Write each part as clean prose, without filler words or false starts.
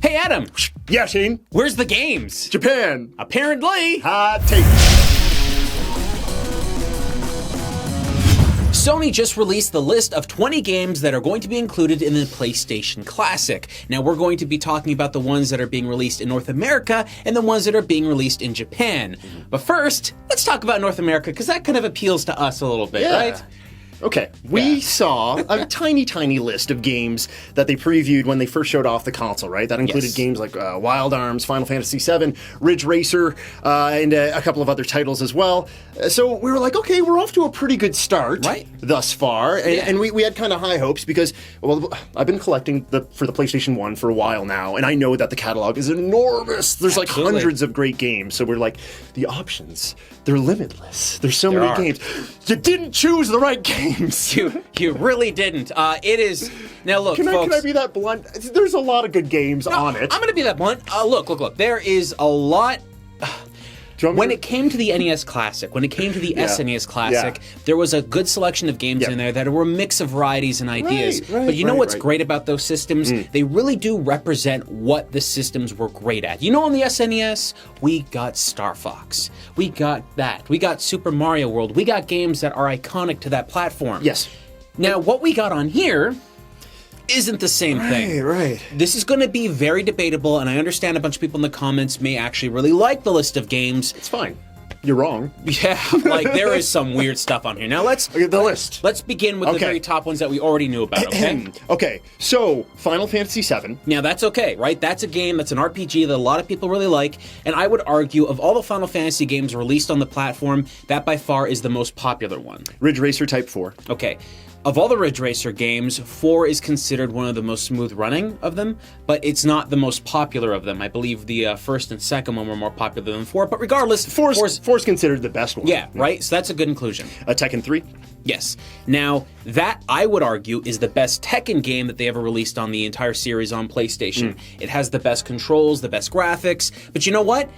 Hey, Adam. Yeah, Shane. Where's the games? Japan. Apparently. Hot take. Sony just released the list of 20 games that are going to be included in the PlayStation Classic. Now, we're going to be talking about the ones that are being released in North America and the ones that are being released in Japan. But first, let's talk about North America, because that kind of appeals to us a little bit, right? Okay, we saw a tiny list of games that they previewed when they first showed off the console, right? That included games like Wild Arms, Final Fantasy VII, Ridge Racer, and a couple of other titles as well. So we were like, okay, we're off to a pretty good start thus far. And we had kind of high hopes because, well, I've been collecting for the PlayStation 1 for a while now, and I know that the catalog is enormous. There's like hundreds of great games. So we're like, the options, they're limitless. There's so many games. You didn't choose the right game. You really didn't. It is now. Look, folks. Can I be that blunt? There's a lot of good games on it. I'm going to be that blunt. Look. There is a lot. When it came to the NES Classic, when it came to the SNES Classic, there was a good selection of games in there that were a mix of varieties and ideas. But you know what's great about those systems? They really do represent what the systems were great at. You know, on the SNES, we got Star Fox. We got that. We got Super Mario World. We got games that are iconic to that platform. Yes. Now, what we got on here isn't the same thing. Right. This is going to be very debatable, and I understand a bunch of people in the comments may actually really like the list of games. It's fine. You're wrong. Yeah, like there is some weird stuff on here. Now let's look at the list. Let's begin with the very top ones that we already knew about, okay? Okay, so Final Fantasy VII. Now that's okay, right? That's a game, that's an RPG that a lot of people really like, and I would argue of all the Final Fantasy games released on the platform, that by far is the most popular one. Ridge Racer Type 4. Okay. Of all the Ridge Racer games, 4 is considered one of the most smooth running of them, but it's not the most popular of them. I believe the first and second one were more popular than 4, but regardless, 4's considered the best one. Yeah, right? So that's a good inclusion. Tekken 3? Yes. Now, that, I would argue, is the best Tekken game that they ever released on the entire series on PlayStation. It has the best controls, the best graphics, but you know what?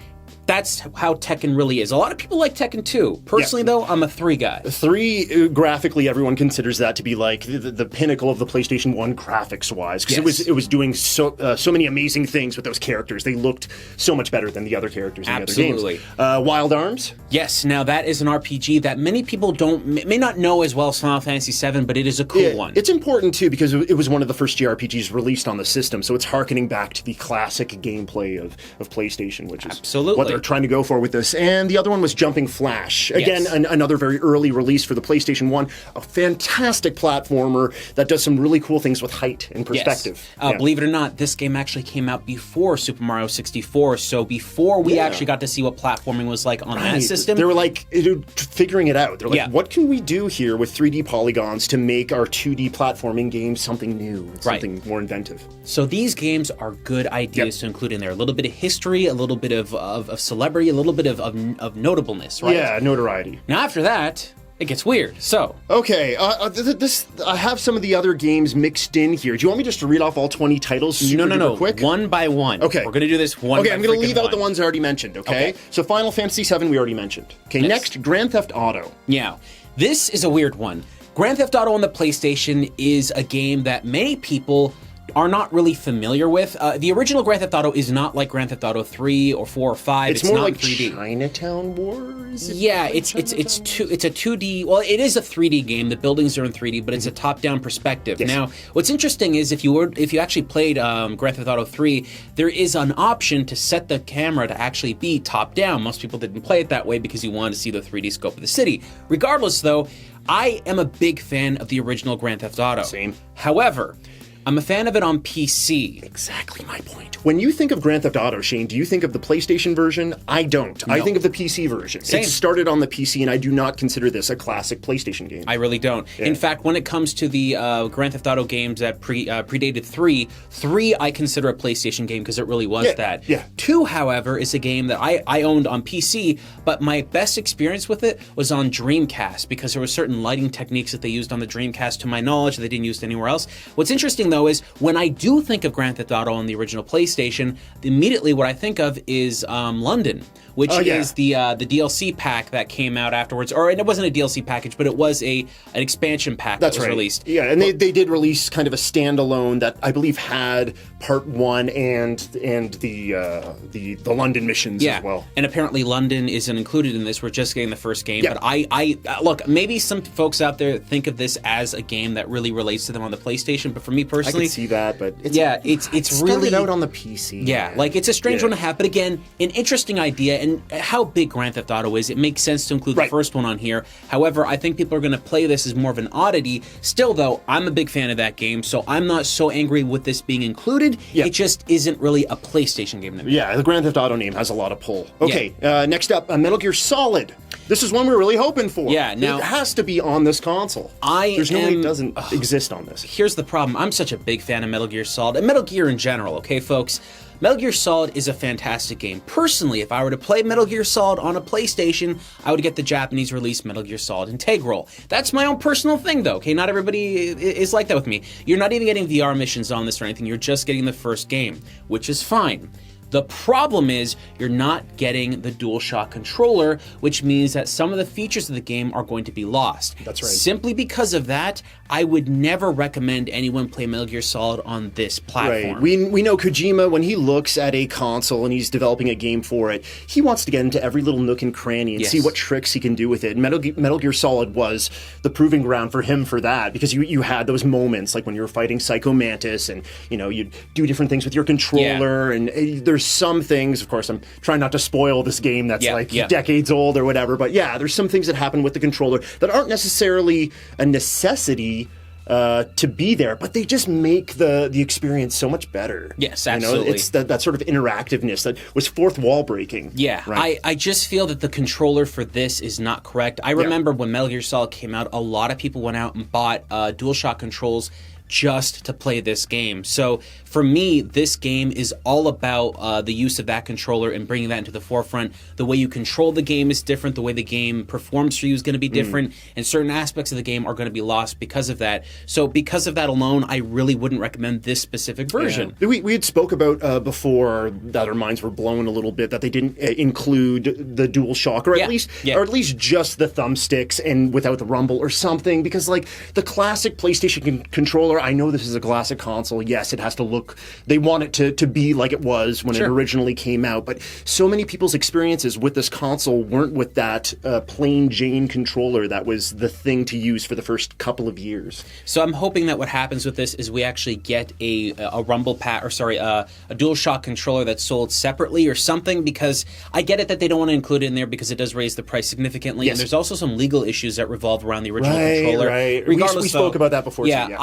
That's how Tekken really is. A lot of people like Tekken 2. Personally, though, I'm a 3 guy. 3, graphically, everyone considers that to be like the pinnacle of the PlayStation 1 graphics-wise, because it was doing so many amazing things with those characters. They looked so much better than the other characters in the other games. Wild Arms? Yes. Now, that is an RPG that many people may not know as well as Final Fantasy VII, but it is a cool one. It's important, too, because it was one of the first JRPGs released on the system, so it's harkening back to the classic gameplay of PlayStation, which is what they're trying to go for with this. And the other one was Jumping Flash. Again, another very early release for the PlayStation 1. A fantastic platformer that does some really cool things with height and perspective. Yes. Believe it or not, this game actually came out before Super Mario 64, so before we actually got to see what platforming was like on that system. They were like figuring it out. They're like, what can we do here with 3D polygons to make our 2D platforming game something new, something more inventive? So these games are good ideas to include in there. A little bit of history, a little bit of celebrity, a little bit of notableness, right? Yeah, notoriety. Now after that, it gets weird. So okay, I have some of the other games mixed in here. Do you want me just to read off all 20 titles? No. Quick? One by one. Okay, we're gonna do this one. Okay, I'm gonna leave out the ones I already mentioned. Okay, so Final Fantasy VII we already mentioned. Okay, next Grand Theft Auto. Yeah, this is a weird one. Grand Theft Auto on the PlayStation is a game that many people are not really familiar with. The original Grand Theft Auto is not like Grand Theft Auto 3 or 4 or 5. It's more not like 3D. Chinatown Wars? Yeah, it's a 2D. Well, it is a 3D game. The buildings are in 3D, but it's a top-down perspective. Now, what's interesting is if you actually played Grand Theft Auto 3, there is an option to set the camera to actually be top-down. Most people didn't play it that way because you wanted to see the 3D scope of the city. Regardless, though, I am a big fan of the original Grand Theft Auto. Same. However, I'm a fan of it on PC. Exactly my point. When you think of Grand Theft Auto, Shane, do you think of the PlayStation version? I don't. No. I think of the PC version. Same. It started on the PC, and I do not consider this a classic PlayStation game. I really don't. Yeah. In fact, when it comes to the Grand Theft Auto games that predated 3 I consider a PlayStation game because it really was that. Yeah. 2, however, is a game that I owned on PC, but my best experience with it was on Dreamcast because there were certain lighting techniques that they used on the Dreamcast, to my knowledge, that they didn't use anywhere else. What's interesting, though, though, is when I do think of Grand Theft Auto on the original PlayStation, immediately what I think of is London, which is the DLC pack that came out afterwards. Or it wasn't a DLC package, but it was an expansion pack that was released. Yeah, and they did release kind of a standalone that I believe had Part 1 and the London missions as well. And apparently London isn't included in this. We're just getting the first game. But I look, maybe some folks out there think of this as a game that really relates to them on the PlayStation, but for me personally, I can see that, but it's really out on the PC. Yeah, like it's a strange one to have, but again, an interesting idea, and how big Grand Theft Auto is, it makes sense to include the first one on here. However, I think people are going to play this as more of an oddity. Still, though, I'm a big fan of that game, so I'm not so angry with this being included. It just isn't really a PlayStation game to me. Yeah, the Grand Theft Auto name has a lot of pull. Okay, next up, Metal Gear Solid. This is one we're really hoping for. Yeah, now it has to be on this console. There's no way it doesn't exist on this. Here's the problem. I'm such a big fan of Metal Gear Solid, and Metal Gear in general, okay, folks? Metal Gear Solid is a fantastic game. Personally, if I were to play Metal Gear Solid on a PlayStation, I would get the Japanese release Metal Gear Solid Integral. That's my own personal thing, though, okay? Not everybody is like that with me. You're not even getting VR missions on this or anything. You're just getting the first game, which is fine. The problem is you're not getting the DualShock controller, which means that some of the features of the game are going to be lost. That's right. Simply because of that, I would never recommend anyone play Metal Gear Solid on this platform. Right. We know Kojima, when he looks at a console and he's developing a game for it, he wants to get into every little nook and cranny and see what tricks he can do with it. And Metal Gear Solid was the proving ground for him for that, because you had those moments like when you were fighting Psycho Mantis and you'd do different things with your controller and there's some things, of course, I'm trying not to spoil this game that's decades old or whatever, but there's some things that happen with the controller that aren't necessarily a necessity to be there, but they just make the experience so much better. Yes, absolutely. It's that sort of interactiveness that was fourth wall breaking. Yeah, right? I just feel that the controller for this is not correct. I remember when Metal Gear Solid came out, a lot of people went out and bought DualShock controls just to play this game. So for me, this game is all about the use of that controller and bringing that into the forefront. The way you control the game is different. The way the game performs for you is going to be different. And certain aspects of the game are going to be lost because of that. So because of that alone, I really wouldn't recommend this specific version. Yeah. We had spoke about before that our minds were blown a little bit that they didn't include the DualShock, or at least just the thumbsticks and without the rumble or something, because like the classic PlayStation controller, I know this is a classic console. Yes, it has to look, they want it to be like it was when it originally came out, but so many people's experiences with this console weren't with that plain Jane controller that was the thing to use for the first couple of years. So I'm hoping that what happens with this is we actually get a rumble pad, or sorry, a DualShock controller that's sold separately or something, because I get it that they don't want to include it in there because it does raise the price significantly, and there's also some legal issues that revolve around the original controller. Right. Regardless, we spoke about that before. Yeah, too,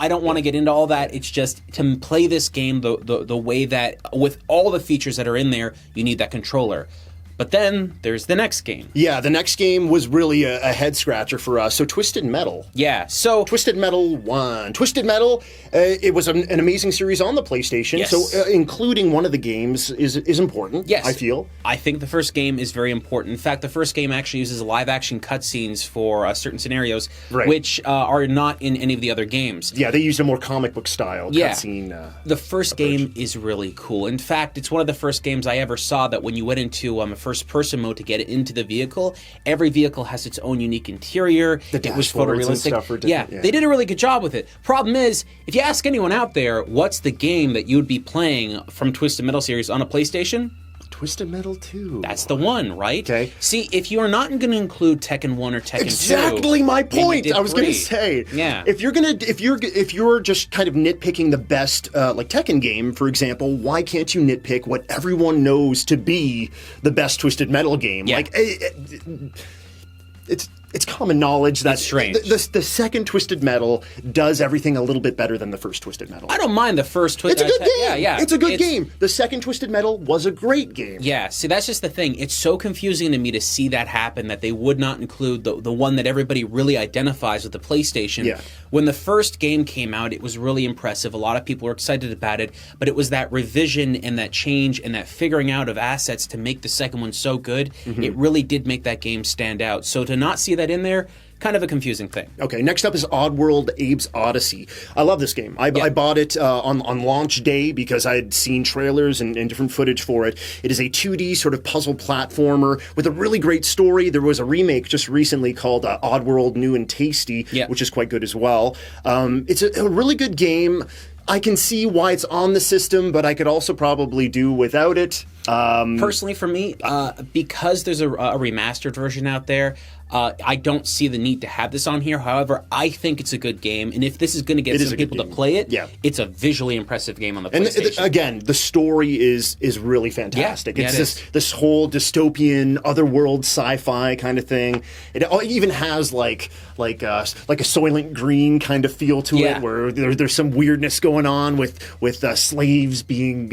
I don't want to get into all that. It's just to play this game the way that, with all the features that are in there, you need that controller. But then there's the next game. Yeah, the next game was really a head scratcher for us. So Twisted Metal. Yeah, so Twisted Metal 1. Twisted Metal, it was an amazing series on the PlayStation. Yes. So including one of the games is important, yes. I feel. I think the first game is very important. In fact, the first game actually uses live action cutscenes for certain scenarios, which are not in any of the other games. Yeah, they used a more comic book style cutscene. The first game is really cool. In fact, it's one of the first games I ever saw that when you went into a first-person mode to get it into the vehicle, every vehicle has its own unique interior. It was photorealistic. Yeah, they did a really good job with it. Problem is, if you ask anyone out there, what's the game that you would be playing from Twisted Metal series on a PlayStation? Twisted Metal 2. That's the one, right? Okay. See, if you are not going to include Tekken 1 or Tekken 2... Exactly my point! I was going to say. Yeah. If you're just kind of nitpicking the best, like Tekken game, for example, why can't you nitpick what everyone knows to be the best Twisted Metal game? Yeah. Like, it's common knowledge that the second Twisted Metal does everything a little bit better than the first Twisted Metal. I don't mind the first Twisted Metal. It's a good game. Yeah. It's a good game. The second Twisted Metal was a great game. Yeah, see, that's just the thing. It's so confusing to me to see that happen, that they would not include the one that everybody really identifies with the PlayStation. Yeah. When the first game came out, it was really impressive. A lot of people were excited about it, but it was that revision and that change and that figuring out of assets to make the second one so good, it really did make that game stand out. So to not see that in there kind of a confusing thing. Okay, next up is Oddworld Abe's Odyssey. I love this game. I bought it on launch day because I had seen trailers and different footage for it. It is a 2D sort of puzzle platformer with a really great story. There was a remake just recently called Oddworld New and Tasty, which is quite good as well. It's a really good game. I can see why it's on the system, but I could also probably do without it. Personally, for me, because there's a remastered version out there, I don't see the need to have this on here. However, I think it's a good game, and if this is going to get some people to play it, it's a visually impressive game on the PlayStation. And again, the story is really fantastic. It's this whole dystopian, otherworld sci-fi kind of thing. It even has like a Soylent Green kind of feel to it, where there's some weirdness going on with slaves being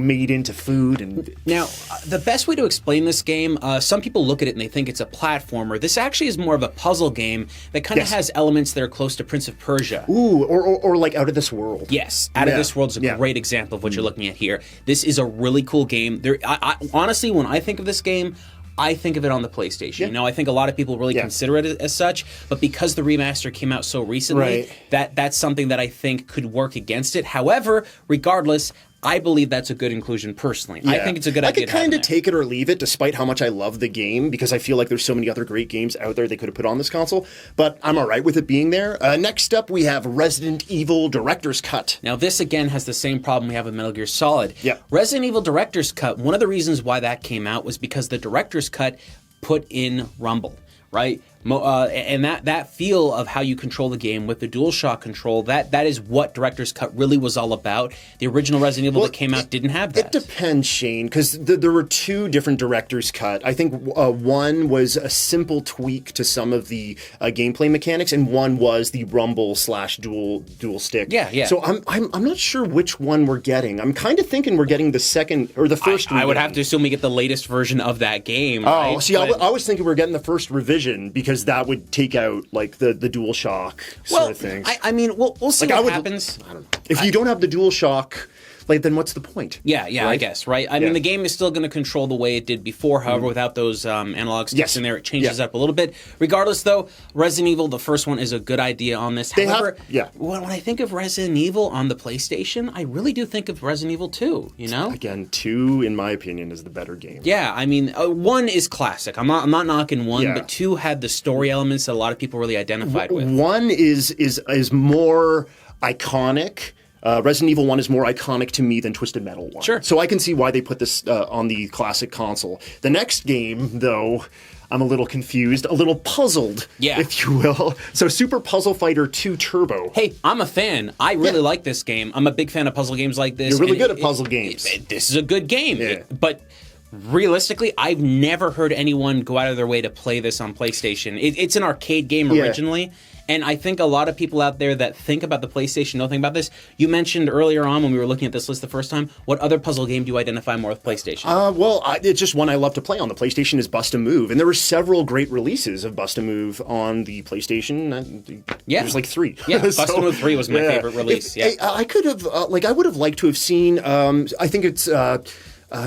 made into food. And now, the best way to explain this game, some people look at it and they think it's a platformer. This actually is more of a puzzle game that kind of has elements that are close to Prince of Persia. Ooh, or like Out of This World. Yes, Out of This World is a great example of what you're looking at here. This is a really cool game. Honestly, when I think of this game, I think of it on the PlayStation. I think a lot of people really consider it as such, but because the remaster came out so recently, that's something that I think could work against it. However, regardless, I believe that's a good inclusion personally. I think it's a good idea. I could kind of take it or leave it, despite how much I love the game, because I feel like there's so many other great games out there they could have put on this console, but I'm all right with it being there. Next up, we have Resident Evil Director's Cut. Now, this, again, has the same problem we have with Metal Gear Solid. Yeah. Resident Evil Director's Cut, one of the reasons why that came out was because the Director's Cut put in Rumble, right? And that feel of how you control the game with the DualShock control, that is what Director's Cut really was all about. The original Resident Evil that came out didn't have that. It depends, Shane, because there were two different Director's Cut. I think one was a simple tweak to some of the gameplay mechanics, and one was the Rumble/dual stick. Yeah. So I'm not sure which one we're getting. I'm kind of thinking we're getting the second or the first. I would have to assume we get the latest version of that game. Oh, right? see, I was thinking we're getting the first revision because that would take out like the DualShock sort of things. I mean, we'll see what happens. I don't know. If you don't have the DualShock, then what's the point? Yeah, right? I guess, right? I mean, the game is still going to control the way it did before. However, without those analog sticks in there, it changes up a little bit. Regardless, though, Resident Evil, the first one, is a good idea on this. However, when I think of Resident Evil on the PlayStation, I really do think of Resident Evil 2, Again, 2, in my opinion, is the better game. Yeah, I mean, 1 is classic. I'm not knocking 1, but 2 had the story elements that a lot of people really identified with. 1 is more iconic. Resident Evil 1 is more iconic to me than Twisted Metal 1. Sure. So I can see why they put this on the classic console. The next game, though, I'm a little confused, a little puzzled, if you will. So Super Puzzle Fighter 2 Turbo. Hey, I'm a fan. I really like this game. I'm a big fan of puzzle games like this. You're really good at puzzle games. This is a good game. But realistically, I've never heard anyone go out of their way to play this on PlayStation. It's an arcade game originally. And I think a lot of people out there that think about the PlayStation don't think about this. You mentioned earlier on when we were looking at this list the first time, what other puzzle game do you identify more with PlayStation? It's just one I love to play on the PlayStation is Bust a Move. And there were several great releases of Bust a Move on the PlayStation. There's like 3. Yeah, Bust a Move 3 was my favorite release. I could have, I would have liked to have seen, I think it's...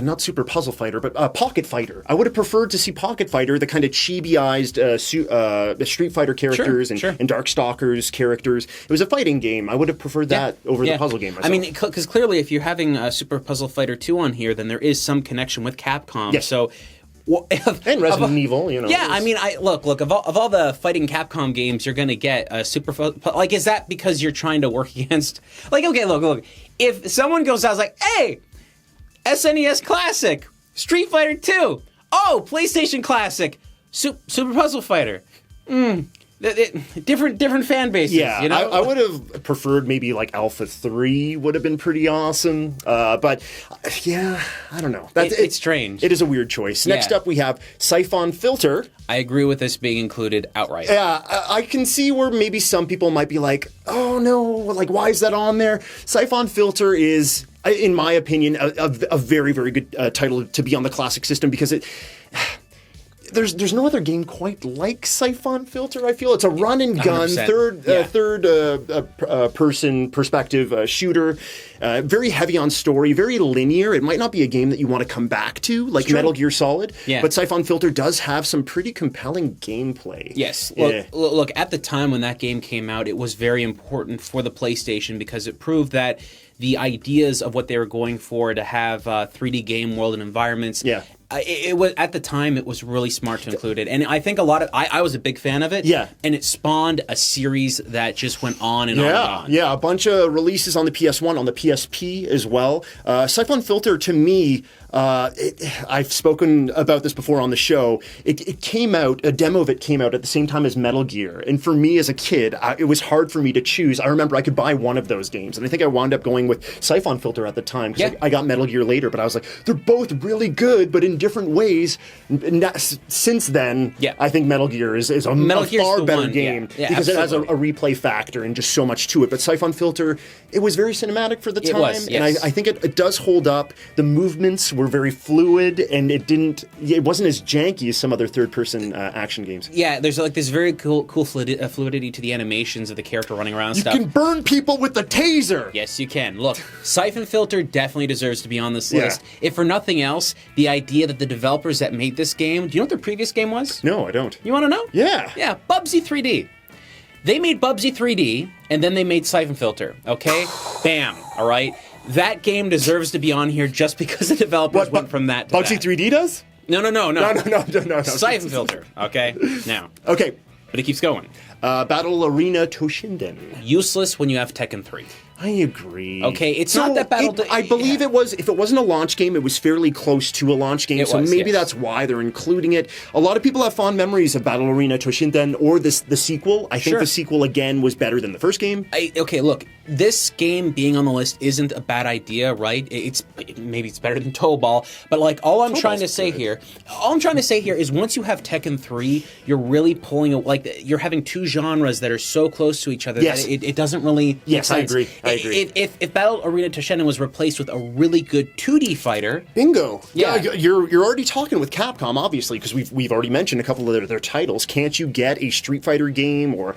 not Super Puzzle Fighter, but Pocket Fighter. I would have preferred to see Pocket Fighter, the kind of chibi-ized Street Fighter characters and Darkstalkers characters. It was a fighting game. I would have preferred that over the puzzle game myself. I mean, because clearly if you're having Super Puzzle Fighter 2 on here, then there is some connection with Capcom. Yes. So... and Resident Evil, Yeah, I mean, look. Of all the fighting Capcom games, you're going to get a is that because you're trying to work against? Okay, look. If someone goes out, like, hey, SNES Classic, Street Fighter 2, oh, PlayStation Classic, Super Puzzle Fighter. Different fan bases. Yeah, I would have preferred maybe like Alpha 3 would have been pretty awesome. But yeah, I don't know. It's strange. It is a weird choice. Next up, we have Siphon Filter. I agree with this being included outright. Yeah, I can see where maybe some people might be like, oh no, like why is that on there? Siphon Filter is, in my opinion, a very, very good title to be on the classic system because there's no other game quite like Siphon Filter. I feel it's a run and gun 100%. third person perspective shooter, very heavy on story, very linear. It might not be a game that you want to come back to like Metal Gear Solid, but Siphon Filter does have some pretty compelling gameplay. Yes. Look, at the time when that game came out, it was very important for the PlayStation because it proved that the ideas of what they were going for to have 3D game world and environments. It was at the time. It was really smart to include it, and I think a lot of I was a big fan of it. And it spawned a series that just went on and on and on. A bunch of releases on the PS1, on the PSP as well. Siphon Filter, to me, I've spoken about this before on the show. It came out, a demo of it came out at the same time as Metal Gear, and for me as a kid, it was hard for me to choose. I remember I could buy one of those games, and I think I wound up going with Siphon Filter at the time because I got Metal Gear later. But I was like, they're both really good, but in different ways. And since then, I think Metal Gear is a far better game because it has a replay factor and just so much to it. But Siphon Filter, it was very cinematic for the time, and I think it does hold up. The movements were very fluid, and it wasn't as janky as some other third-person action games. There's like this very cool fluidity to the animations of the character running around. You can burn people with the taser. Yes, you can. Look, Siphon Filter definitely deserves to be on this list. If for nothing else, the idea that the developers that made this game, do you know what their previous game was? No, I don't. You want to know? Yeah, Bubsy 3D. They made Bubsy 3D, and then they made Siphon Filter. Okay, bam. All right. That game deserves to be on here just because the developers went from that to Bubsy 3D does? No. No. Siphon Filter, okay? Now. Okay. But it keeps going. Battle Arena Toshinden. Useless when you have Tekken 3. I agree. Okay, it's not that battle. I believe it was. If it wasn't a launch game, it was fairly close to a launch game. So maybe that's why they're including it. A lot of people have fond memories of Battle Arena Toshinden or the sequel. I think the sequel again was better than the first game. Okay, look, this game being on the list isn't a bad idea, right? Maybe it's better than Toe Ball, but like all I'm trying to say here is once you have Tekken 3, you're really pulling you're having two genres that are so close to each other that it doesn't really. Yes, I agree. If Battle Arena Toshinden was replaced with a really good 2D fighter, bingo. Yeah, you're already talking with Capcom, obviously, because we've already mentioned a couple of their titles. Can't you get a Street Fighter game or?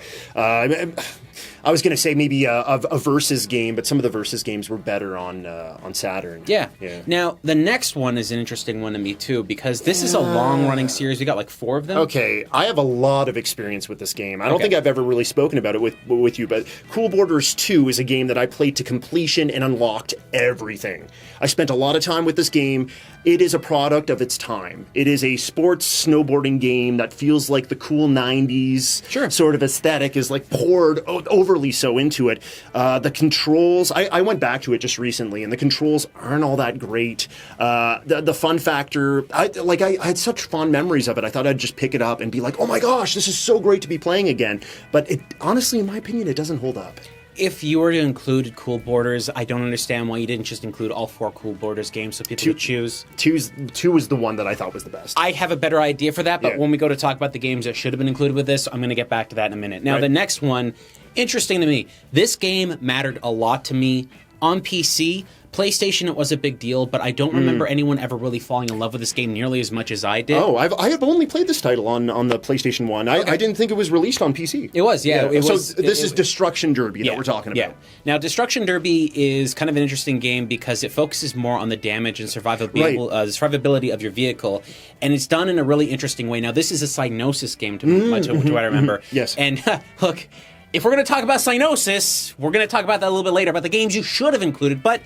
I was going to say maybe a Versus game, but some of the Versus games were better on Saturn. Yeah. Now, the next one is an interesting one to me, too, because this is a long-running series. We got like 4 of them. Okay, I have a lot of experience with this game. I don't think I've ever really spoken about it with you, but Cool Borders 2 is a game that I played to completion and unlocked everything. I spent a lot of time with this game. It is a product of its time. It is a sports snowboarding game that feels like the cool 90s sort of aesthetic is like poured overly so into it. The controls, I went back to it just recently, and the controls aren't all that great. The fun factor, I had such fond memories of it. I thought I'd just pick it up and be like, oh my gosh, this is so great to be playing again. But it honestly, in my opinion, it doesn't hold up. If you were to include Cool Borders, I don't understand why you didn't just include all 4 Cool Borders games so people could choose. 2 was the one that I thought was the best. I have a better idea for that, but when we go to talk about the games that should have been included with this, I'm going to get back to that in a minute. Now, the next one, interesting to me. This game mattered a lot to me on PC. PlayStation, it was a big deal, but I don't remember anyone ever really falling in love with this game nearly as much as I did. Oh, I have only played this title on the PlayStation 1. I didn't think it was released on PC. It was, yeah. This is Destruction Derby that we're talking about. Yeah. Now, Destruction Derby is kind of an interesting game because it focuses more on the damage and survivability of your vehicle, and it's done in a really interesting way. Now, this is a Cyanosis game, to what I remember. Yes. And look, if we're going to talk about Cyanosis, we're going to talk about that a little bit later, about the games you should have included, but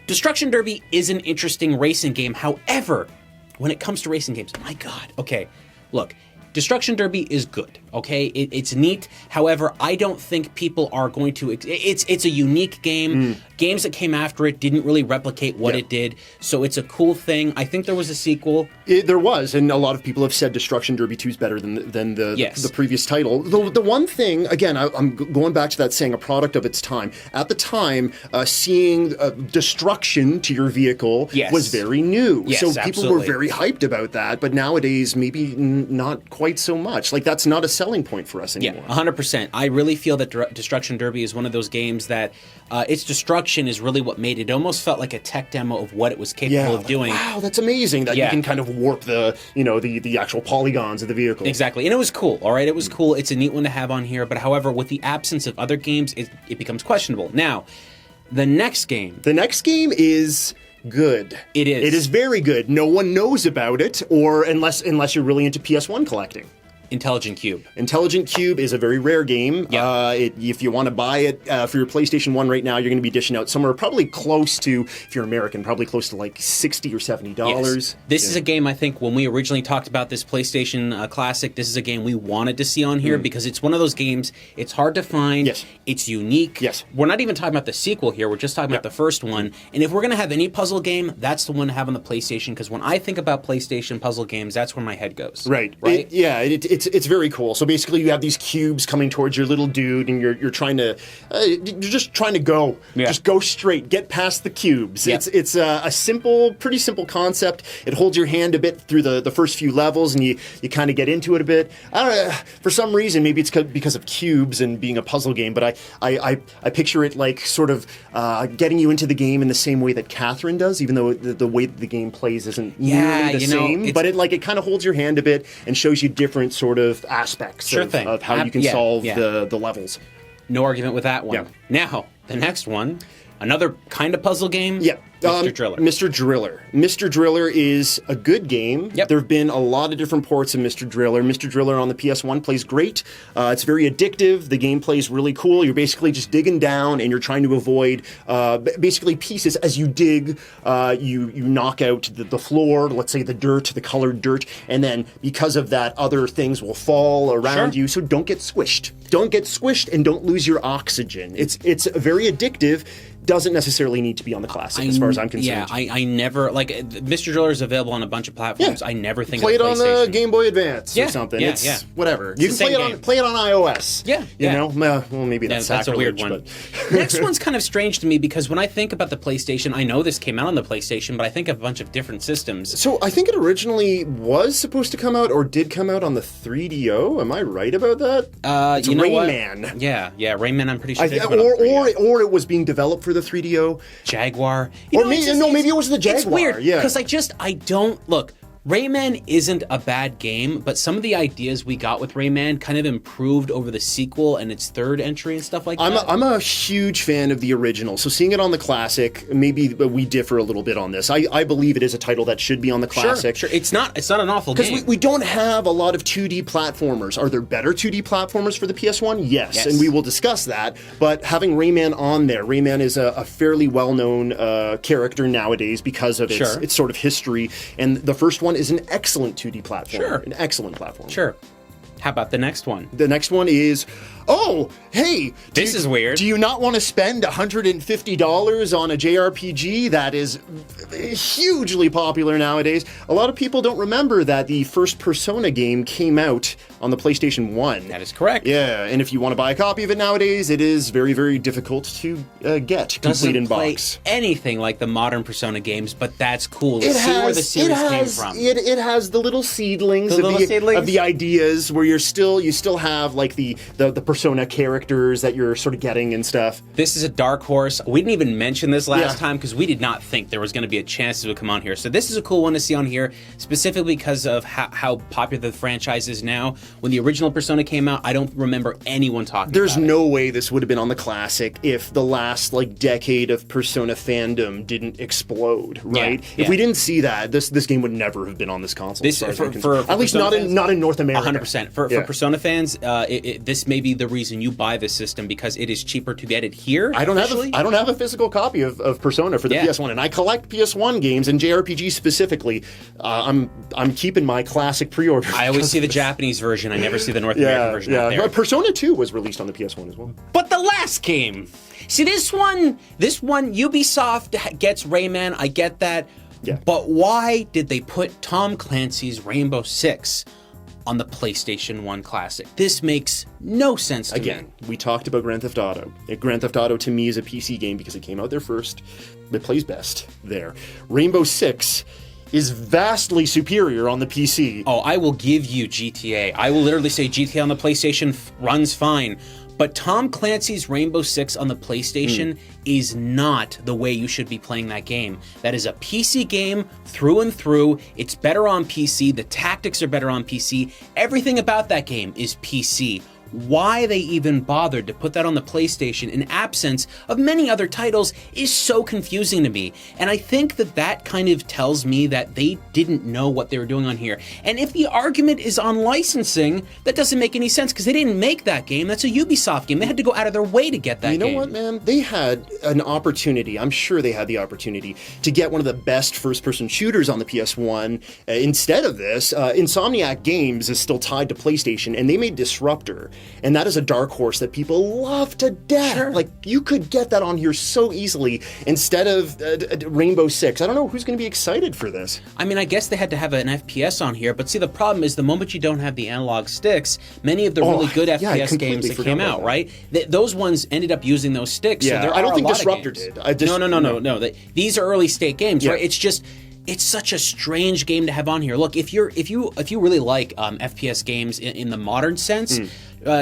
Destruction Derby is an interesting racing game. However, when it comes to racing games, my God, okay, look, Destruction Derby is good, okay? It's neat. However, I don't think people are going to... It's a unique game. Games that came after it didn't really replicate what it did, so it's a cool thing. I think there was a sequel. There was, and a lot of people have said Destruction Derby 2 is better than the previous title. The one thing, again, I'm going back to that saying, a product of its time. At the time, seeing destruction to your vehicle was very new. Yes, so people were very hyped about that, but nowadays, maybe not quite so much. Like, that's not a selling point for us anymore. Yeah, 100%. I really feel that Destruction Derby is one of those games that its destruction is really what made it. It almost felt like a tech demo of what it was capable of doing. Wow, that's amazing that you can kind of warp the, the actual polygons of the vehicle. Exactly, and it was cool, all right? It was cool. It's a neat one to have on here, but however, with the absence of other games, it becomes questionable. Now, the next game. The next game is good. It is. It is very good. No one knows about it, or unless you're really into PS1 collecting. Intelligent Qube. Intelligent Qube is a very rare game. Yeah. If you want to buy it for your PlayStation 1 right now, you're going to be dishing out somewhere probably close to, if you're American, probably close to like $60 or $70. Yes. This is a game, I think, when we originally talked about this PlayStation Classic, this is a game we wanted to see on here because it's one of those games, it's hard to find. Yes. It's unique. Yes. We're not even talking about the sequel here. We're just talking about the first one. And if we're going to have any puzzle game, that's the one to have on the PlayStation, because when I think about PlayStation puzzle games, that's where my head goes. Right. Right? It's very cool. So basically, you have these cubes coming towards your little dude, and you're trying to you're just trying to go, just go straight, get past the cubes. Yep. It's a simple, pretty simple concept. It holds your hand a bit through the first few levels, and you kind of get into it a bit. I don't know, for some reason, maybe it's because of cubes and being a puzzle game, but I picture it like sort of getting you into the game in the same way that Catherine does, even though the way that the game plays isn't nearly the same. But it kind of holds your hand a bit and shows you different sort of aspects of how you can solve the levels. No argument with that one. Yeah. Now, the next one, another kind of puzzle game. Yeah. Mr. Driller. Mr. Driller. Mr. Driller is a good game. Yep. There have been a lot of different ports of Mr. Driller. Mr. Driller on the PS1 plays great. It's very addictive. The gameplay is really cool. You're basically just digging down and you're trying to avoid basically pieces. As you dig, you knock out the floor, let's say the dirt, the colored dirt, and then because of that, other things will fall around you. So don't get squished. Don't get squished and don't lose your oxygen. It's very addictive. Doesn't necessarily need to be on the Classic, as far as I'm concerned. Yeah, I never, like, Mr. Driller is available on a bunch of platforms. I never think play of it PlayStation. on the Game Boy Advance or something. Yeah, it's whatever. You can game. play it on iOS. Yeah, You know? Well, maybe that's a weird one. Next one's kind of strange to me because when I think about the PlayStation, I know this came out on the PlayStation, but I think of a bunch of different systems. So I think it originally was supposed to come out or did come out on the 3DO. Am I right about that? It's you know Rayman. What? Yeah, Rayman. I'm pretty sure. Or it was being developed for the 3DO. Jaguar. Maybe it was the Jaguar. It's weird Yeah. because I don't look. Rayman isn't a bad game, but some of the ideas we got with Rayman kind of improved over the sequel and its third entry and stuff like that. I'm a huge fan of the original, so seeing it on the Classic, maybe we differ a little bit on this. I believe it is a title that should be on the Classic. Sure. It's not an awful game. Because we don't have a lot of 2D platformers. Are there better 2D platformers for the PS1? Yes, and we will discuss that. But having Rayman on there, Rayman is a fairly well-known character nowadays because of its sort of history, and the first one is an excellent 2D platform. Sure. An excellent platform. Sure. How about the next one? The next one is, hey! This is weird. Do you not want to spend $150 on a JRPG that is hugely popular nowadays? A lot of people don't remember that the first Persona game came out on the PlayStation 1. That is correct. Yeah, and if you want to buy a copy of it nowadays, it is very, very difficult to get complete in box. Doesn't play anything like the modern Persona games, but that's cool. Let's see where the series came from. It has the little seedlings of the ideas where you still have like the Persona characters that you're sort of getting and stuff. This is a dark horse. We didn't even mention this last time because we did not think there was going to be a chance it would come on here. So this is a cool one to see on here, specifically because of how popular the franchise is now. When the original Persona came out, I don't remember anyone talking about it. There's no way this would have been on the Classic if the last decade of Persona fandom didn't explode, right? Yeah. If we didn't see that, this game would never have been on this console. For at least not in North America. 100%. For Persona fans, this may be the reason you buy this system because it is cheaper to get it here. I don't have a physical copy of Persona for the PS1, and I collect PS1 games and JRPGs specifically. I'm keeping my Classic pre-order. I always see the Japanese version. I never see the North American version out there. Persona 2 was released on the PS1 as well. But the last game. See, this one, Ubisoft gets Rayman. I get that. Yeah. But why did they put Tom Clancy's Rainbow Six on the PlayStation 1 Classic? This makes no sense to me. Again, we talked about Grand Theft Auto. Grand Theft Auto, to me, is a PC game because it came out there first. It plays best there. Rainbow Six is vastly superior on the PC. Oh, I will give you GTA. I will literally say GTA on the PlayStation runs fine. But Tom Clancy's Rainbow Six on the PlayStation is not the way you should be playing that game. That is a PC game through and through. It's better on PC. The tactics are better on PC. Everything about that game is PC. Why they even bothered to put that on the PlayStation in absence of many other titles is so confusing to me. And I think that that kind of tells me that they didn't know what they were doing on here. And if the argument is on licensing, that doesn't make any sense because they didn't make that game. That's a Ubisoft game. They had to go out of their way to get that game. You know what, man? They had an opportunity, I'm sure they had the opportunity, to get one of the best first-person shooters on the PS1. Instead of this, Insomniac Games is still tied to PlayStation, and they made Disruptor. And that is a dark horse that people love to death. Sure. Like, you could get that on here so easily instead of Rainbow Six. I don't know who's going to be excited for this. I mean, I guess they had to have an FPS on here, but see, the problem is the moment you don't have the analog sticks, many of the really good FPS games that came out, right? Those ones ended up using those sticks. Yeah, so there I don't are think a lot Disruptor of games. did. No. These are early state games, right? It's just... It's such a strange game to have on here. Look, if you really like FPS games in the modern sense,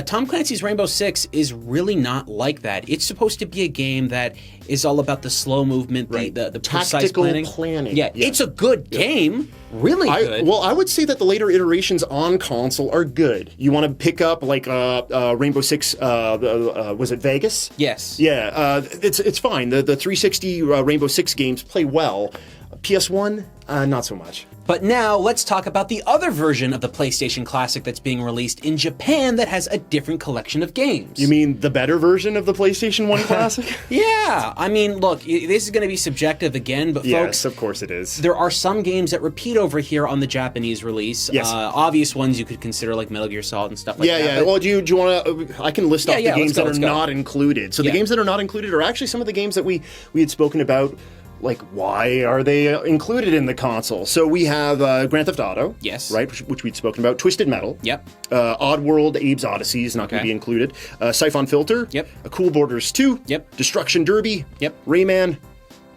Tom Clancy's Rainbow Six is really not like that. It's supposed to be a game that is all about the slow movement, the precise tactical planning. Yeah, it's a good game, really good. Well, I would say that the later iterations on console are good. You want to pick up like Rainbow Six, was it Vegas? Yes. Yeah, it's fine. The 360 Rainbow Six games play well. PS1, not so much. But now let's talk about the other version of the PlayStation Classic that's being released in Japan that has a different collection of games. You mean the better version of the PlayStation 1 Classic? Yeah. I mean, look, this is going to be subjective again, but yes, folks... of course it is. There are some games that repeat over here on the Japanese release. Yes. Obvious ones you could consider like Metal Gear Solid and stuff like that. Yeah. Well, do you want to... I can list off the games that are not included. So the games that are not included are actually some of the games that we had spoken about. Like, why are they included in the console? So we have Grand Theft Auto. Yes. Right, which we'd spoken about. Twisted Metal. Yep. Oddworld, Abe's Odyssey is not going to be included. Siphon Filter. Yep. Cool Borders 2. Yep. Destruction Derby. Yep. Rayman.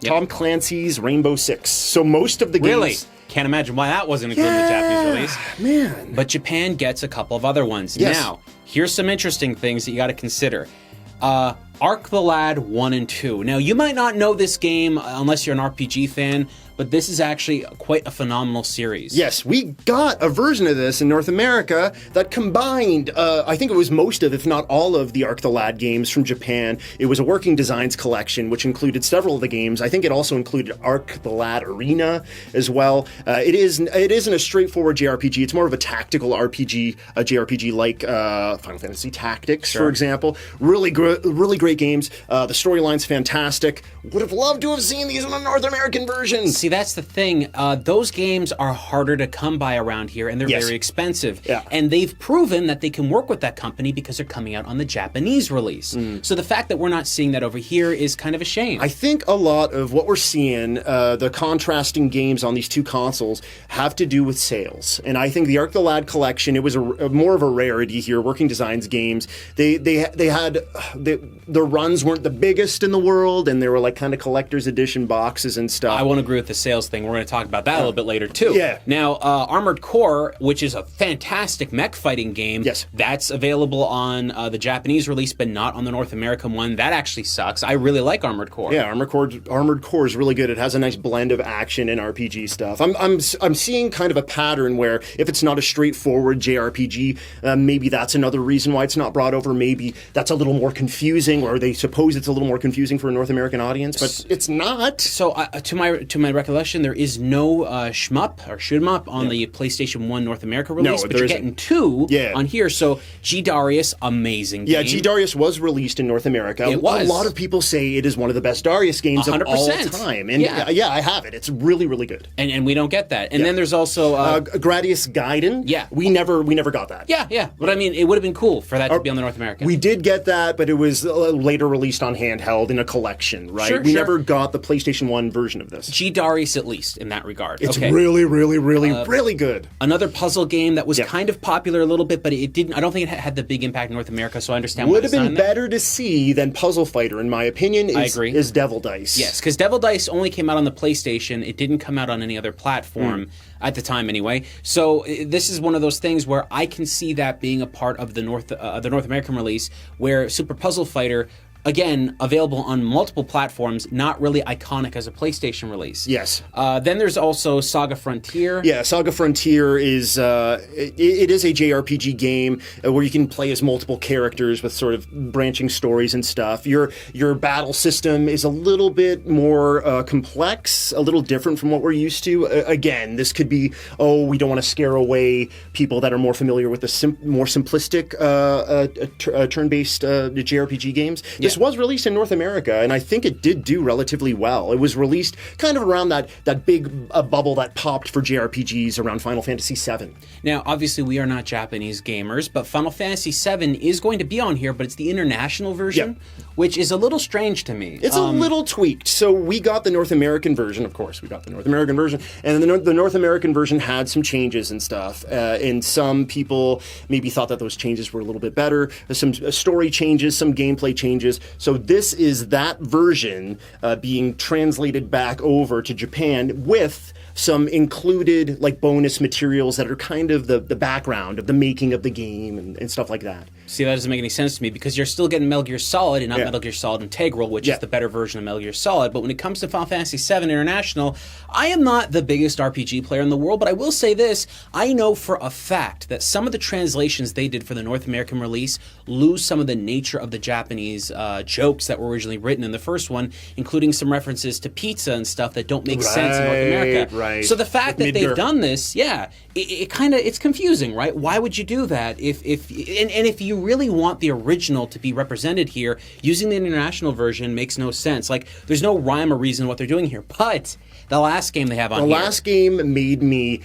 Yep. Tom Clancy's Rainbow Six. So most of the games... Really? Can't imagine why that wasn't included in the Japanese release. Man. But Japan gets a couple of other ones. Yes. Now, here's some interesting things that you got to consider. Arc the Lad 1 and 2. Now, you might not know this game unless you're an RPG fan, but this is actually quite a phenomenal series. Yes, we got a version of this in North America that combined, I think it was most of, if not all of, the Arc the Lad games from Japan. It was a Working Designs collection, which included several of the games. I think it also included Arc the Lad Arena as well. It isn't a straightforward JRPG. It's more of a tactical RPG, a JRPG like Final Fantasy Tactics, for example. Really great games. The storyline's fantastic. Would have loved to have seen these in a North American version. See, that's the thing. Those games are harder to come by around here, and they're very expensive. Yeah. And they've proven that they can work with that company because they're coming out on the Japanese release. So the fact that we're not seeing that over here is kind of a shame. I think a lot of what we're seeing, the contrasting games on these two consoles, have to do with sales. And I think the Arc the Lad collection, it was more of a rarity here. Working Designs games, they had the runs weren't the biggest in the world, and they were like kind of collector's edition boxes and stuff. I won't agree with the sales thing. We're going to talk about that a little bit later too. Yeah. Now, Armored Core, which is a fantastic mech fighting game, that's available on the Japanese release, but not on the North American one. That actually sucks. I really like Armored Core. Yeah, Armored Core is really good. It has a nice blend of action and RPG stuff. I'm seeing kind of a pattern where if it's not a straightforward JRPG, maybe that's another reason why it's not brought over. Maybe that's a little more confusing, or they suppose it's a little more confusing for a North American audience, but it's not. So to my recollection, there is no shmup or shoot 'em up on the PlayStation 1 North America release, but you're getting two on here. So G Darius, amazing game. Yeah, G Darius was released in North America. It was. A lot of people say it is one of the best Darius games 100%. of all time. And yeah, I have it. It's really, really good. And we don't get that. And then there's also Gradius Gaiden. Yeah. We never got that. Yeah. But I mean, it would have been cool for that to be on the North American. We did get that, but it was later released on handheld in a collection, right? We never got the PlayStation 1 version of this. G Darius Atari's at least in that regard. It's really, really, really, really good. Another puzzle game that was kind of popular a little bit, but it didn't. I don't think it had the big impact in North America, so I understand why Would it's have not been in there. better to see than Puzzle Fighter, in my opinion, I agree. is Devil Dice. Yes, because Devil Dice only came out on the PlayStation. It didn't come out on any other platform at the time, anyway. So this is one of those things where I can see that being a part of the North American release, where Super Puzzle Fighter, again, available on multiple platforms, not really iconic as a PlayStation release. Yes. Then there's also Saga Frontier. Yeah, Saga Frontier is it is a JRPG game where you can play as multiple characters with sort of branching stories and stuff. Your battle system is a little bit more complex, a little different from what we're used to. Again, this could be, we don't want to scare away people that are more familiar with the more simplistic turn-based JRPG games. This was released in North America, and I think it did do relatively well. It was released kind of around that big bubble that popped for JRPGs around Final Fantasy VII. Now, obviously, we are not Japanese gamers, but Final Fantasy VII is going to be on here, but it's the international version, which is a little strange to me. It's a little tweaked. So we got the North American version, of course. We got the North American version, and the North American version had some changes and stuff. And some people maybe thought that those changes were a little bit better. Some story changes, some gameplay changes. So this is that version being translated back over to Japan with some included like bonus materials that are kind of the background of the making of the game and stuff like that. See, that doesn't make any sense to me because you're still getting Metal Gear Solid and not Metal Gear Solid Integral, which is the better version of Metal Gear Solid. But when it comes to Final Fantasy VII International, I am not the biggest RPG player in the world, but I will say this. I know for a fact that some of the translations they did for the North American release lose some of the nature of the Japanese jokes that were originally written in the first one, including some references to pizza and stuff that don't make sense in North America. Right. So the fact that they've done this, it's confusing, right? Why would you do that if you really want the original to be represented here, using the international version makes no sense. Like, there's no rhyme or reason what they're doing here. But the last game they have on here, the last game made me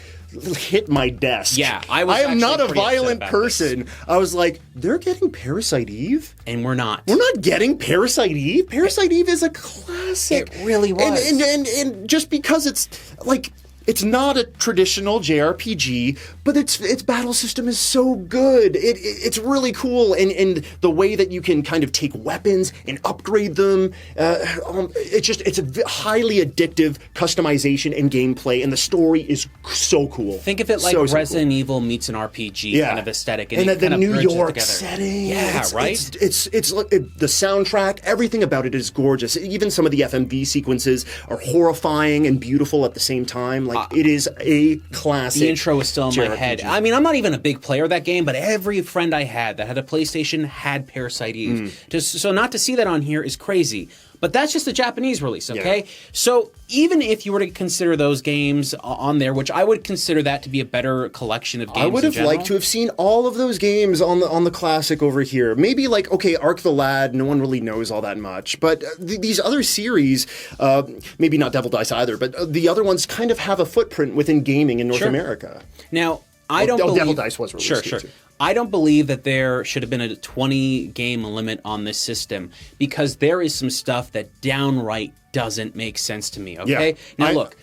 hit my desk. Yeah, I am not a violent person. I was like, they're getting Parasite Eve? And we're not. We're not getting Parasite Eve? Parasite Eve is a classic. It really was. And just because it's like, it's not a traditional JRPG, but its battle system is so good. It's really cool, and the way that you can kind of take weapons and upgrade them, it's a highly addictive customization and gameplay, and the story is so cool. Think of it like Resident Evil meets an RPG kind of aesthetic, and the New York setting. Yeah, right. It's like the soundtrack, everything about it is gorgeous. Even some of the FMV sequences are horrifying and beautiful at the same time. Like, it is a classic. The intro is still in my JRPG. head. I mean, I'm not even a big player of that game, but every friend I had that had a PlayStation had Parasite Eve. So not to see that on here is crazy. But that's just the Japanese release, okay? Yeah. So even if you were to consider those games on there, which I would consider that to be a better collection of games I would have liked to have seen all of those games on the classic over here. Maybe like, okay, Arc the Lad, no one really knows all that much. But these other series, maybe not Devil Dice either, but the other ones kind of have a footprint within gaming in North America. Now, I don't believe... Devil Dice was released Sure. I don't believe that there should have been a 20-game limit on this system because there is some stuff that downright doesn't make sense to me, okay? Yeah. Now, look.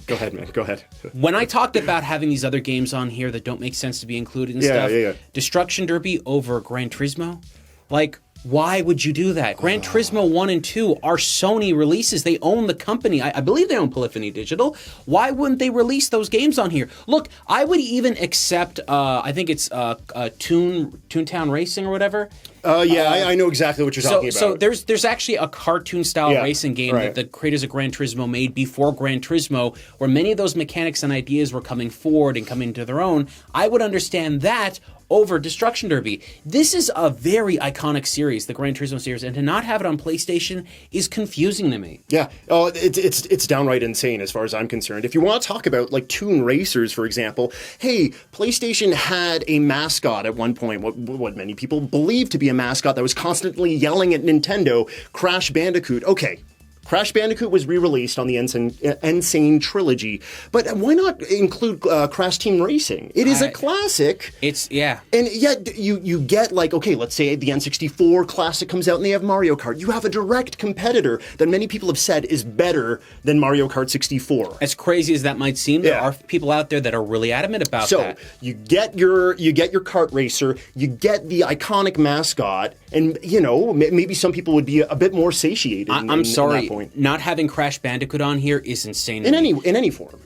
Go ahead, man. Go ahead. When I talked about having these other games on here that don't make sense to be included and stuff, Destruction Derby over Gran Turismo, like... Why would you do that? Gran Turismo 1 and 2 are Sony releases. They own the company. I believe they own Polyphony Digital. Why wouldn't they release those games on here? Look, I would even accept, I think it's Toontown Racing or whatever. I know exactly what you're talking about. So there's actually a cartoon-style racing game that the creators of Gran Turismo made before Gran Turismo, where many of those mechanics and ideas were coming forward and coming to their own. I would understand that over Destruction Derby. This is a very iconic series, the Gran Turismo series, and to not have it on PlayStation is confusing to me. Yeah, it's downright insane as far as I'm concerned. If you want to talk about like Toon Racers, for example, hey, PlayStation had a mascot at one point, what many people believe to be a mascot that was constantly yelling at Nintendo, Crash Bandicoot. Okay, Crash Bandicoot was re-released on the Insane Trilogy, but why not include Crash Team Racing? It is a classic. Yeah. And yet you get like, okay, let's say the N64 classic comes out and they have Mario Kart. You have a direct competitor that many people have said is better than Mario Kart 64. As crazy as that might seem, there are people out there that are really adamant about that. So you get your kart racer, you get the iconic mascot, and maybe some people would be a bit more satiated. I'm sorry, in that point. Not having Crash Bandicoot on here is insane. In any form.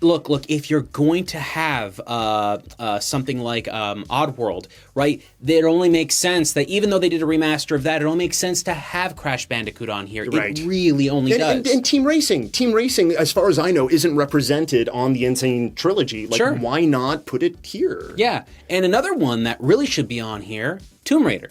Look. If you're going to have something like Oddworld, right? It only makes sense that even though they did a remaster of that, it only makes sense to have Crash Bandicoot on here. Right. It really only does. And Team Racing, as far as I know, isn't represented on the Insane Trilogy. Like, sure. Why not put it here? Yeah, and another one that really should be on here, Tomb Raider.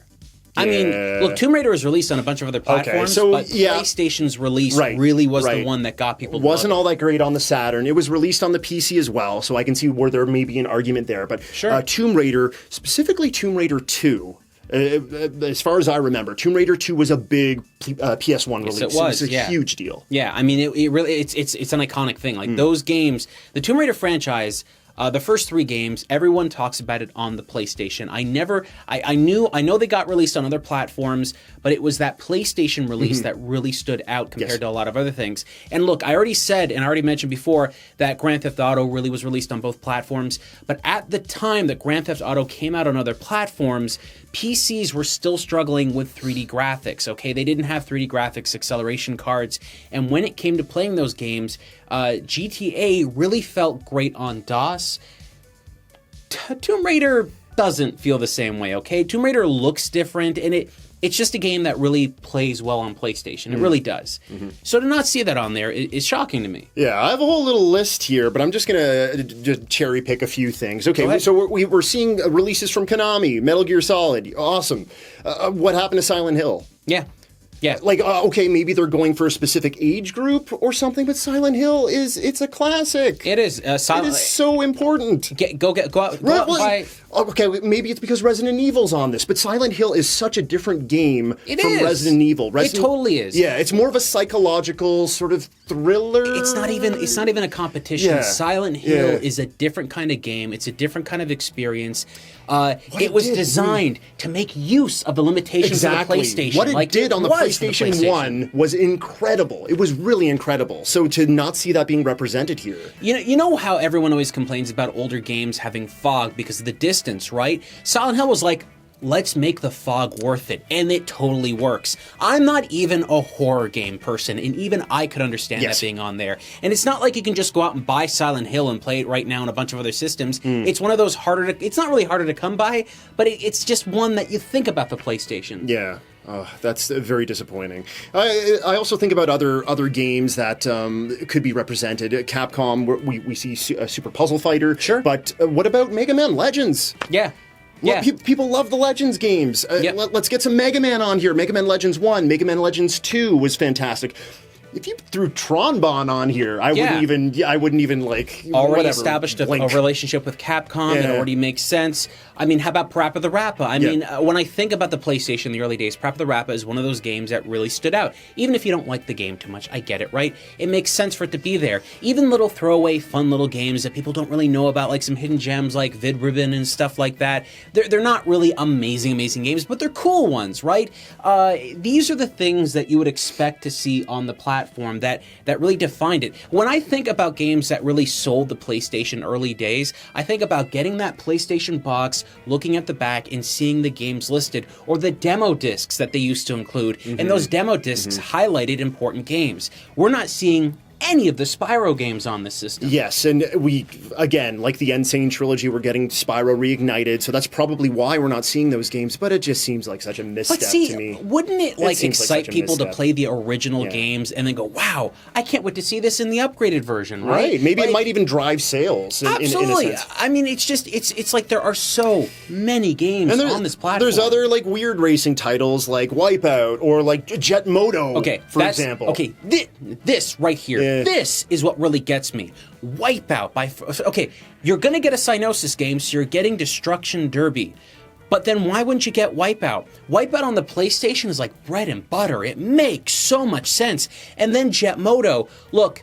I mean, look, Tomb Raider was released on a bunch of other platforms, but PlayStation's release really was the one that got people. Wasn't all that great on the Saturn. It was released on the PC as well, so I can see where there may be an argument there. But Tomb Raider, specifically Tomb Raider 2, as far as I remember, Tomb Raider 2 was a big PS1 release. It was a huge deal. Yeah, I mean, it's an iconic thing. Like those games, the Tomb Raider franchise. The first 3 games, everyone talks about it on the PlayStation. I know they got released on other platforms, but it was that PlayStation release that really stood out compared to a lot of other things. And look, I already mentioned before that Grand Theft Auto really was released on both platforms, but at the time that Grand Theft Auto came out on other platforms, PCs were still struggling with 3D graphics, okay? They didn't have 3D graphics acceleration cards, and when it came to playing those games, GTA really felt great on DOS. Tomb Raider doesn't feel the same way, okay? Tomb Raider looks different, and it's just a game that really plays well on PlayStation. It really does. So to not see that on there is shocking to me. Yeah, I have a whole little list here, but I'm just going to just cherry pick a few things. Okay, so we're seeing releases from Konami, Metal Gear Solid, awesome. What happened to Silent Hill? Yeah. Yeah. Like, okay, maybe they're going for a specific age group or something, but Silent Hill it's a classic. It is. It is so important. Go out and buy. Okay, maybe it's because Resident Evil's on this, but Silent Hill is such a different game from Resident Evil. It totally is. Yeah, it's more of a psychological sort of thriller. It's not even a competition. Yeah. Silent Hill is a different kind of game. It's a different kind of experience. It was designed to make use of the limitations of the PlayStation. What it did on the PlayStation 1 was incredible. It was really incredible. So to not see that being represented here. You know how everyone always complains about older games having fog because of the distance, right? Silent Hill was like, let's make the fog worth it, and it totally works. I'm not even a horror game person, and even I could understand that being on there. And it's not like you can just go out and buy Silent Hill and play it right now on a bunch of other systems. It's one of those it's not really harder to come by, but it's just one that you think about the PlayStation. Yeah. That's very disappointing. I also think about other games that could be represented. Capcom, we see Super Puzzle Fighter. Sure. But what about Mega Man Legends? Yeah. Yeah. People love the Legends games. Let's get some Mega Man on here. Mega Man Legends 1, Mega Man Legends 2 was fantastic. If you threw Tronbon on here, I wouldn't even like already established a relationship with Capcom. It already makes sense. I mean, how about Parappa the Rappa? I mean, when I think about the PlayStation in the early days, Parappa the Rappa is one of those games that really stood out. Even if you don't like the game too much, I get it, right? It makes sense for it to be there. Even little throwaway, fun little games that people don't really know about, like some hidden gems like Vid Ribbon and stuff like that. They're not really amazing games, but they're cool ones, right? These are the things that you would expect to see on the platform that really defined it. When I think about games that really sold the PlayStation early days, I think about getting that PlayStation box, looking at the back and seeing the games listed, or the demo discs that they used to include. And those demo discs highlighted important games. We're not seeing any of the Spyro games on this system. Yes, and we, again, like the Insane Trilogy, we're getting Spyro reignited, so that's probably why we're not seeing those games, but it just seems like such a misstep to me. Wouldn't it excite people to play the original games and then go, wow, I can't wait to see this in the upgraded version, right? Maybe it might even drive sales absolutely. In a sense. I mean, it's like there are so many games on this platform. There's other like weird racing titles like Wipeout or like Jet Moto, for example. Okay, this right here. This is what really gets me. Wipeout you're gonna get a Cyanosis game, so you're getting Destruction Derby. But then why wouldn't you get Wipeout? Wipeout on the PlayStation is like bread and butter. It makes so much sense. And then Jet Moto. Look,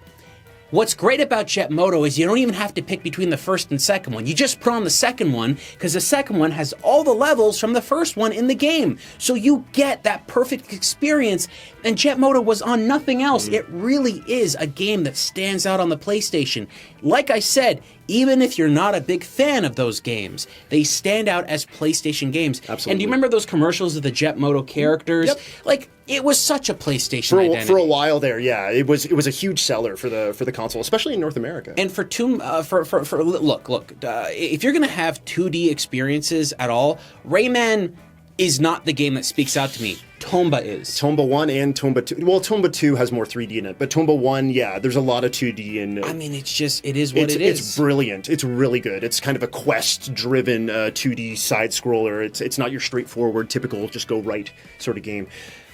what's great about Jet Moto is you don't even have to pick between the first and second one. You just put on the second one because the second one has all the levels from the first one in the game. So you get that perfect experience. And Jet Moto was on nothing else. It really is a game that stands out on the PlayStation. Like I said, even if you're not a big fan of those games, they stand out as PlayStation games. Absolutely. And do you remember those commercials of the Jet Moto characters? Yep. Like, it was such a PlayStation identity. For a while there, yeah, it was a huge seller for the console, especially in North America. And for look, if you're gonna have 2D experiences at all, Rayman is not the game that speaks out to me. Tomba is. Tomba 1 and Tomba 2. Well, Tomba 2 has more 3D in it, but Tomba 1, yeah, there's a lot of 2D in it. I mean, it is what it is. It's brilliant. It's really good. It's kind of a quest-driven 2D side-scroller. It's not your straightforward, typical, just go right sort of game.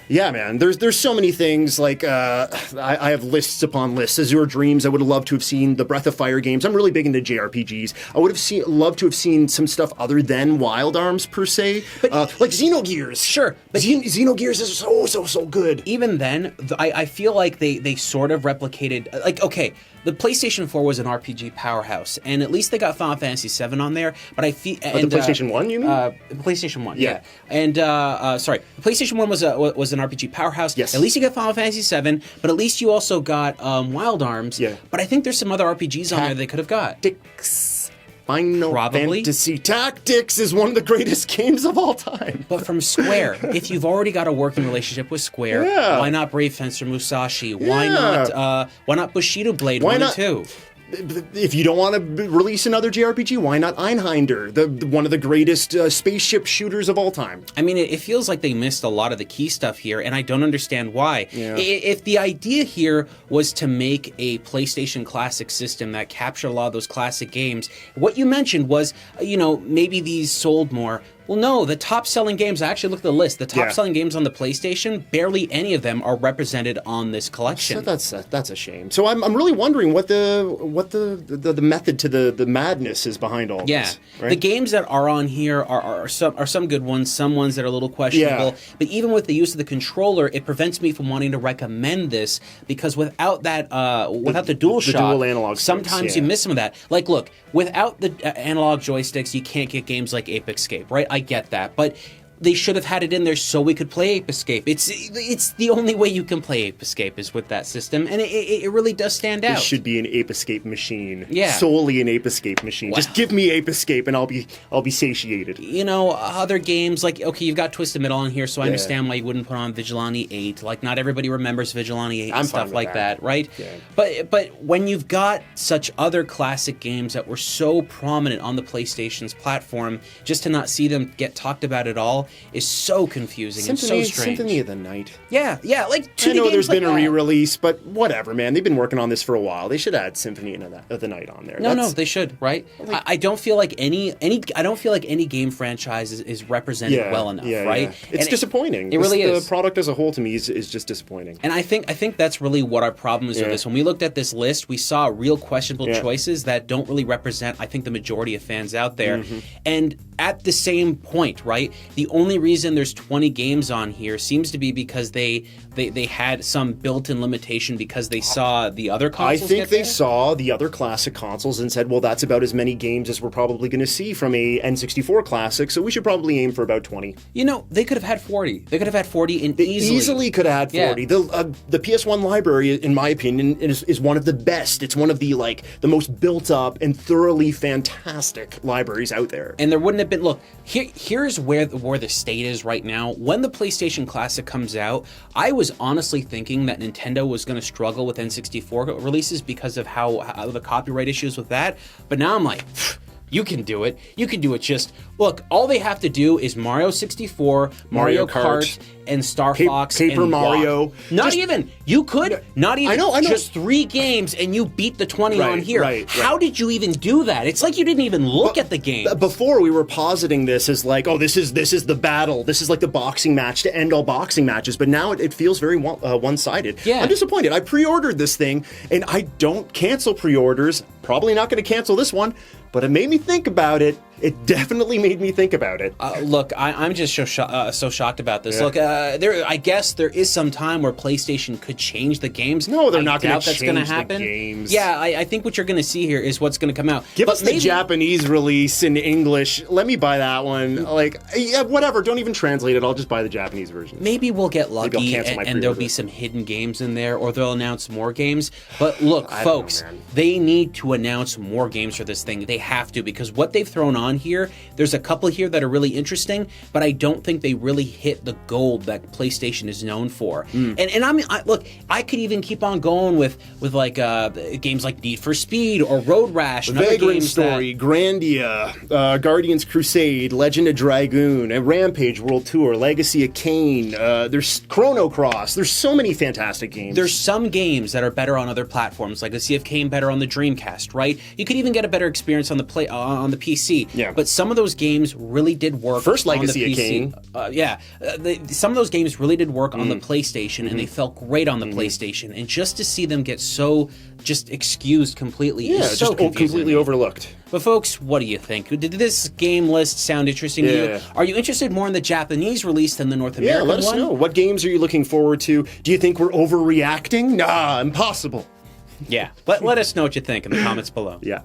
Yeah, man. There's so many things. Like I have lists upon lists. Azure Dreams. I would have loved to have seen the Breath of Fire games. I'm really big into JRPGs. I would have loved to have seen some stuff other than Wild Arms per se, but like Xenogears. Sure, but Xenogears is so good. Even then, I feel like they sort of replicated. Like, okay, the PlayStation 4 was an RPG powerhouse, and at least they got Final Fantasy 7 on there. But I feel the PlayStation 1, you mean? PlayStation 1, yeah. And sorry, the PlayStation 1 was an RPG powerhouse. Yes. At least you got Final Fantasy 7, but at least you also got Wild Arms. Yeah. But I think there's some other RPGs on there they could have got. Final Fantasy Tactics is one of the greatest games of all time. But from Square, if you've already got a working relationship with Square, why not Brave Fencer Musashi? Why not Bushido Blade 1 and 2? If you don't want to release another JRPG, why not Einhinder, one of the greatest spaceship shooters of all time? I mean, it feels like they missed a lot of the key stuff here, and I don't understand why. Yeah. If the idea here was to make a PlayStation Classic system that captured a lot of those classic games, what you mentioned was, maybe these sold more. Well, no, the top-selling games, I actually looked at the list, the top-selling games on the PlayStation, barely any of them are represented on this collection. So that's a shame. So I'm really wondering what the method to the madness is behind all this. Right? The games that are on here are some good ones, some ones that are a little questionable, but even with the use of the controller, it prevents me from wanting to recommend this, because without that, without the DualShock, dual analog sometimes you miss some of that. Like, look, without the analog joysticks, you can't get games like Ape Escape, right? I get that, but they should have had it in there so we could play Ape Escape. It's the only way you can play Ape Escape is with that system, and it really does stand out. It should be an Ape Escape machine. Yeah. Solely an Ape Escape machine. Wow. Just give me Ape Escape and I'll be satiated. Other games, like, okay, you've got Twisted Metal on here, so I understand why you wouldn't put on Vigilante 8. Like, not everybody remembers Vigilante 8 and stuff like that, right? Yeah. But when you've got such other classic games that were so prominent on the PlayStation's platform, just to not see them get talked about at all is so confusing and so strange. Symphony of the Night. Yeah, like I know there's been a re-release, but whatever, man. They've been working on this for a while. They should add Symphony of the Night on there. No, they should, right? I don't feel like any game franchise is represented well enough, right? Yeah. It's disappointing. It really is. The product as a whole to me is just disappointing. And I think that's really what our problem is with this. When we looked at this list, we saw real questionable choices that don't really represent, I think, the majority of fans out there. Mm-hmm. And at the same point, right, the only reason there's 20 games on here seems to be because they had some built-in limitation because they saw the other consoles. I think they saw the other classic consoles and said, well, that's about as many games as we're probably going to see from a N64 classic, so we should probably aim for about 20. They could have had 40. They could have had 40 and easily could have had 40. Yeah. The PS1 library, in my opinion, is one of the best. It's one of the most built-up and thoroughly fantastic libraries out there. And there wouldn't have been... Look, here's where the state is right now. When the PlayStation Classic comes out, I was honestly thinking that Nintendo was going to struggle with N64 releases because of how the copyright issues with that. But now I'm like, you can do it. You can do it. Just look, all they have to do is Mario 64, Mario Kart, and Star Fox, Paper and Mario. Walk. Not even 3 games and you beat the 20 on here. Right. How did you even do that? It's like you didn't even look at the game. Before we were positing this as like, oh, this is the battle. This is like the boxing match to end all boxing matches. But now it feels very one-sided. Yeah. I'm disappointed. I pre-ordered this thing, and I don't cancel pre-orders. Probably not going to cancel this one, but it made me think about it. it definitely made me think about it. Look, I'm just so shocked about this. Look, I guess there is some time where PlayStation could change the games. No, they're not going to change change happen. the games. Yeah, I think what you're going to see here is what's going to come out. Give us the Japanese release in English. Let me buy that one. Like, yeah, whatever. Don't even translate it. I'll just buy the Japanese version. Maybe we'll get lucky and there'll be some hidden games in there, or they'll announce more games. But look, folks, they need to announce more games for this thing. They have to, because what they've thrown on here, there's a couple here that are really interesting, but I don't think they really hit the gold that PlayStation is known for. And I mean, look, I could even keep on going with like games like Need for Speed or Road Rash and other games. Story, Grandia, Guardians Crusade, Legend of Dragoon, and Rampage World Tour, Legacy of Kain. There's Chrono Cross. There's so many fantastic games. There's some games that are better on other platforms, like Legacy of Kain better on the Dreamcast, right? You could even get a better experience on the PC. Yeah. But some of those games really did work. First Legacy on the of PC. Kain. Some of those games really did work on the PlayStation, and they felt great on the PlayStation. And just to see them get so just excused completely is so confusing. Completely overlooked. But folks, what do you think? Did this game list sound interesting to you? Are you interested more in the Japanese release than the North American one? Yeah, let us know. What games are you looking forward to? Do you think we're overreacting? Nah, impossible. Yeah, let us know what you think in the comments below. Yeah.